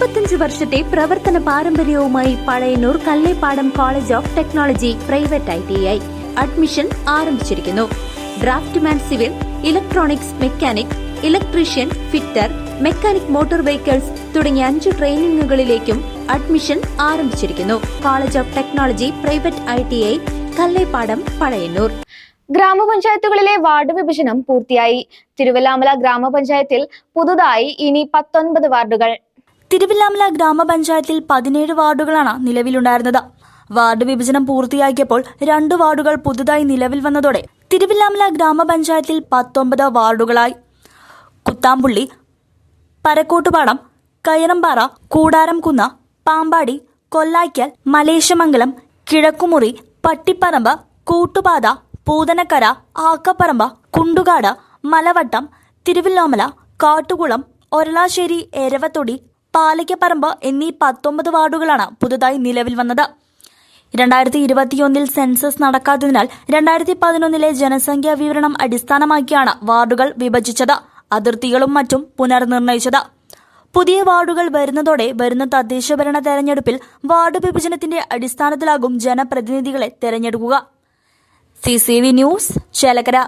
35 വർഷത്തെ പ്രവർത്തന പാരമ്പര്യവുമായി Pazhayannur Kallepadam college of technology private ITI admission ആരംഭിച്ചിരിക്കുന്നു. Draftman civil, electronics mechanic, electrician, fitter, mechanic motor vehicles തുടങ്ങിയ 5 ട്രെയിനിങ്ങുകളിലേക്കും അഡ്മിഷൻ ആരംഭിച്ചിരിക്കുന്നു. College of technology private ITI Kallepadam, Pazhayannur. ഗ്രാമപഞ്ചായത്തുകളിലെ വാർഡ് വിഭജനം പൂർത്തിയായി. തിരുവല്ലാമല ഗ്രാമപഞ്ചായത്തിൽ പുതുതായി ഇനി 19 വാർഡുകൾ. തിരുവല്ലാമല ഗ്രാമപഞ്ചായത്തിൽ 17 വാർഡുകളാണ് നിലവിലുണ്ടായിരുന്നത്. വാർഡ് വിഭജനം പൂർത്തിയാക്കിയപ്പോൾ 2 വാർഡുകൾ പുതുതായി നിലവിൽ വന്നതോടെ തിരുവല്ലാമല ഗ്രാമപഞ്ചായത്തിൽ 19 വാർഡുകളായി. കുത്താമ്പുള്ളി, പരക്കോട്ടുപാടം, കയറമ്പാറ, കൂടാരംകുന്ന്, പാമ്പാടി, കൊല്ലായ്ക്കൽ, മലേശമംഗലം, കിഴക്കുമുറി, പട്ടിപ്പറമ്പ്, കൂട്ടുപാത, പൂതനക്കര, ആക്കപ്പറമ്പ്, കുണ്ടുകാട്, മലവട്ടം, തിരുവല്ലോമല, കാട്ടുകുളം, ഒരളാശ്ശേരി, എരവത്തൊടി, പാലയ്ക്കപ്പറമ്പ് എന്നീ 19 വാർഡുകളാണ് പുതുതായി നിലവിൽ വന്നത്. 2021 സെൻസസ് നടക്കാത്തതിനാൽ 2011 ജനസംഖ്യാ വിവരണം അടിസ്ഥാനമാക്കിയാണ് വാർഡുകൾ വിഭജിച്ചത്. അതിർത്തികളും മറ്റും പുനർനിർണയിച്ചത്. പുതിയ വാർഡുകൾ വരുന്നതോടെ വരുന്ന തദ്ദേശഭരണ തെരഞ്ഞെടുപ്പിൽ വാർഡ് വിഭജനത്തിന്റെ അടിസ്ഥാനത്തിലാകും ജനപ്രതിനിധികളെ തെരഞ്ഞെടുക്കുക. CCV news, Chelakkara.